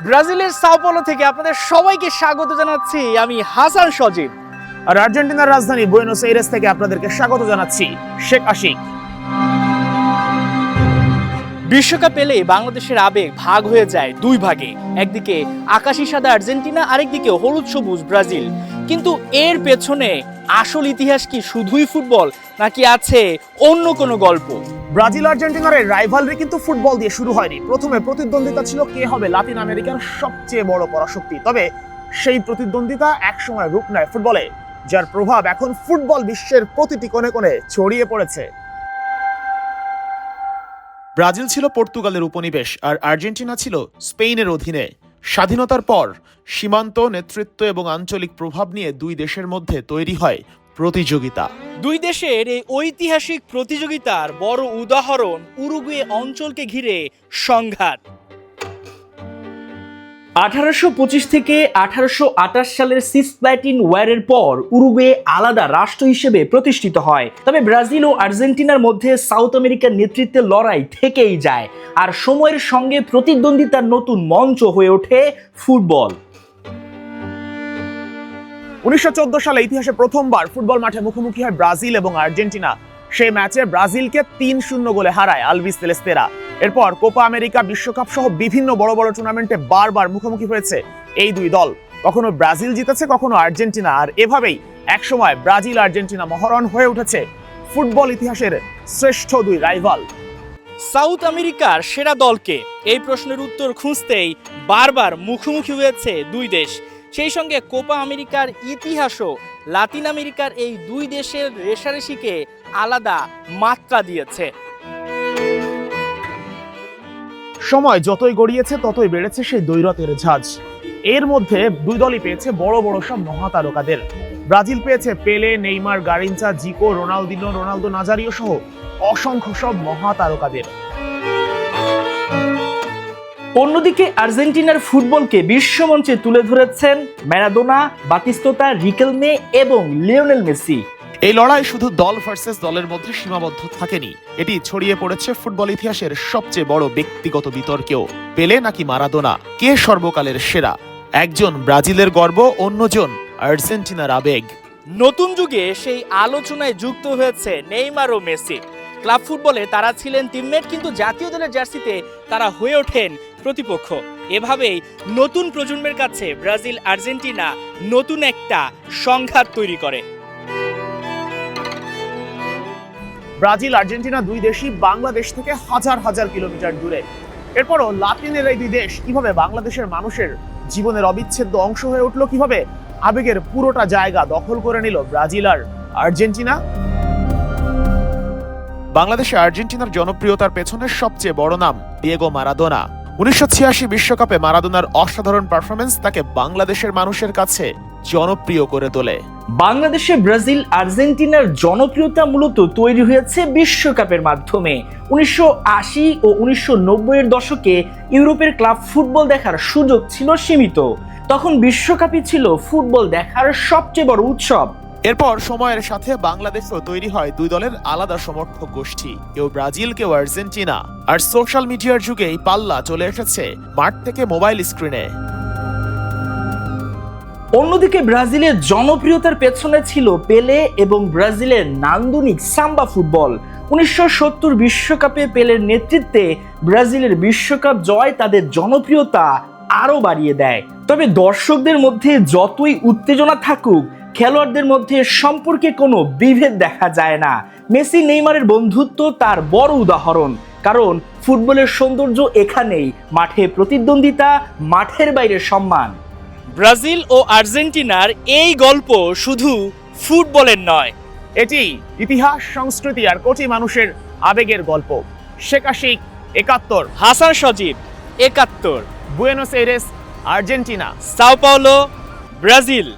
ব্রাজিলের Sao Paulo থেকে আপনাদের সবাইকে স্বাগত জানাচ্ছি আমি হাসান সজীব। আর আর্জেন্টিনার রাজধানী বুয়েনোস এইরেস থেকে আপনাদেরকে স্বাগত জানাচ্ছি শেখ আশিক। বিশ্বকাপ এলে বাংলাদেশের আবেগ ভাগ হয়ে যায় দুই ভাগে, একদিকে আকাশী সাদা আর্জেন্টিনা, আরেকদিকে হলুদ সবুজ ব্রাজিল। কিন্তু এর পেছনে আসল ইতিহাস কি শুধুই ফুটবল, নাকি আছে অন্য কোনো গল্প? ব্রাজিল আর্জেন্টিনার এই রাইভালরি কিন্তু ফুটবল দিয়ে শুরু হয়নি। প্রথমে প্রতিদ্বন্দ্বিতা ছিল কে হবে লাতিন আমেরিকার সবচেয়ে বড় পরাশক্তি। তবে সেই প্রতিদ্বন্দ্বিতা একসময় রূপ নেয় ফুটবলে, যার প্রভাব এখন ফুটবল বিশ্বের প্রতিটি কোণে কোণে ছড়িয়ে পড়েছে। ব্রাজিল ছিল পর্তুগালের উপনিবেশ আর আর্জেন্টিনা ছিল স্পেনের অধীনে। স্বাধীনতার পর সীমান্ত, নেতৃত্ব এবং আঞ্চলিক প্রভাব নিয়ে দুই দেশের মধ্যে তৈরি হয় প্রতিযোগিতা। দুই দেশের এই ঐতিহাসিক প্রতিযোগিতার বড় উদাহরণ উরুগুয়ে অঞ্চলকে ঘিরে সংঘাত। 1825 থেকে 1828 সালের সিসপ্ল্যাটিন ওয়ারের পর উরুগুয়ে আলাদা রাষ্ট্র হিসেবে প্রতিষ্ঠিত হয়। তবে ব্রাজিল ও আর্জেন্টিনার মধ্যে সাউথ আমেরিকার নেতৃত্বের লড়াই থেকেই যায়, আর সময়ের সঙ্গে প্রতিদ্বন্দ্বিতার নতুন মঞ্চ হয়ে ওঠে ফুটবল। 1914 সালে ইতিহাসে প্রথমবার ফুটবল মাঠে মুখোমুখি হয় ব্রাজিল এবং আর্জেন্টিনা। সেই ম্যাচে ব্রাজিলকে 3-0 গোলে হারায় আলবিস সেলেস্তেরা। এরপর কোপা আমেরিকা, বিশ্বকাপ সহ বিভিন্ন বড় বড় টুর্নামেন্টে বারবার মুখোমুখি হয়েছে এই দুই দল। কখনো ব্রাজিল জিতেছে, কখনো আর্জেন্টিনা। আর এভাবেই একসময় ব্রাজিল আর্জেন্টিনা মহরণ হয়ে উঠেছে ফুটবল ইতিহাসের শ্রেষ্ঠ দুই রাইভাল। সাউথ আমেরিকার সেরা দলকে, এই প্রশ্নের উত্তর খুঁজতেই বারবার মুখোমুখি হয়েছে দুই দেশ। সেই সঙ্গে কোপা আমেরিকার ইতিহাসও লাতিন আমেরিকার এই দুই দেশের রেষারেষিকে আলাদা মাত্রা দিয়েছে। সময় যতই গড়িয়েছে ততই বেড়েছে সেই দ্বৈরথের ঝাঁজ। এর মধ্যে দুই দলই পেয়েছে বড় বড় সব মহাতারকাদের। ব্রাজিল পেয়েছে পেলে, নেইমার, গারিনচা, জিকো, রোনালদিনো, রোনালদো নাজারিও সহ অসংখ্য সব মহাতারকাদের। অন্যদিকে আর্জেন্টিনার ফুটবলকে বিশ্বমঞ্চে তুলে ধরেছেন ম্যারাডোনা, বাতিস্তুতা, রিকেলমে এবং লিওনেল মেসি। এই লড়াই শুধু দল ভার্সেস দলের মধ্যে সীমাবদ্ধ থাকেনি, এটি ছড়িয়ে পড়েছে ফুটবল ইতিহাসের সবচেয়ে বড় ব্যক্তিগত বিতর্কেও। পেলে নাকি মারাদোনা, কে সর্বকালের সেরা? একজন ব্রাজিলের গর্ব, অন্যজন আর্জেন্টিনার আবেগ। নতুন যুগে সেই আলোচনায় যুক্ত হয়েছে নেইমার ও মেসি। ক্লাব ফুটবলে তারা ছিলেন টিমমেট, কিন্তু জাতীয় দলের জার্সিতে তারা হয়ে ওঠেন প্রতিপক্ষ। এভাবেই নতুন প্রজন্মের কাছে ব্রাজিল আর্জেন্টিনা নতুন একটা সংঘাত তৈরি করে। ব্রাজিল আর্জেন্টিনা দুই দেশই বাংলাদেশ থেকে হাজার হাজার কিলোমিটার দূরে। এরপরও লাতিনের এই দুই দেশ কিভাবে বাংলাদেশের মানুষের জীবনের অবিচ্ছেদ্য অংশ হয়ে উঠলো, কিভাবে আবেগের পুরোটা জায়গা দখল করে নিল ব্রাজিল আর আর্জেন্টিনা। বাংলাদেশে আর্জেন্টিনার জনপ্রিয়তার পেছনে সবচেয়ে বড় নাম ডিয়েগো মারাদোনা। 1986 বিশ্বকাপে মারাদোনার অসাধারণ পারফরমেন্স তাকে বাংলাদেশের মানুষের কাছে জনপ্রিয় করে তোলে। বাংলাদেশে ব্রাজিল আর্জেন্টিনার জনপ্রিয়তা মূলত তৈরি হয়েছে বিশ্বকাপের মাধ্যমে। 1980 ও 1990 এর দশকে ইউরোপের ক্লাব ফুটবল দেখার সুযোগ ছিল সীমিত। তখন বিশ্বকাপই ছিল ফুটবল দেখার সবচেয়ে বড় উৎসব। এরপর সময়ের সাথে বাংলাদেশেও তৈরি হয় দুই দলের আলাদা সমর্থক গোষ্ঠী, কেউ ব্রাজিল, কেউ আর্জেন্টিনা। আর সোশ্যাল মিডিয়ার যুগে এই পাল্লা চলে এসেছে মাঠ থেকে মোবাইল স্ক্রিনে। অন্যদিকে ব্রাজিলের জনপ্রিয়তার পেছনে ছিল পেলে এবং ব্রাজিলের নান্দনিক সাম্বা ফুটবল। 1970 বিশ্বকাপে পেলের নেতৃত্বে ব্রাজিলের বিশ্বকাপ জয় তাদের জনপ্রিয়তা আরো বাড়িয়ে দেয়। তবে দর্শকদের মধ্যে যতই উত্তেজনা থাকুক, খেলোয়াড়দের মধ্যে সম্পর্কে কোনো বিভেদ দেখা যায় না। মেসি নেইমারের বন্ধুত্ব তার বড় উদাহরণ, কারণ ফুটবলের সৌন্দর্য এখানেই, মাঠে প্রতিদ্বন্দ্বিতা, মাঠের বাইরে সম্মান। ব্রাজিল ও আর্জেন্টিনার এই গল্প শুধু ফুটবলের নয়, এটি ইতিহাস, সংস্কৃতি আর কোটি মানুষের আবেগের গল্প। Sheikh Ashik, 71। Hasan Sajib, 71। Buenos Aires, Argentina. Sao Paulo, Brazil.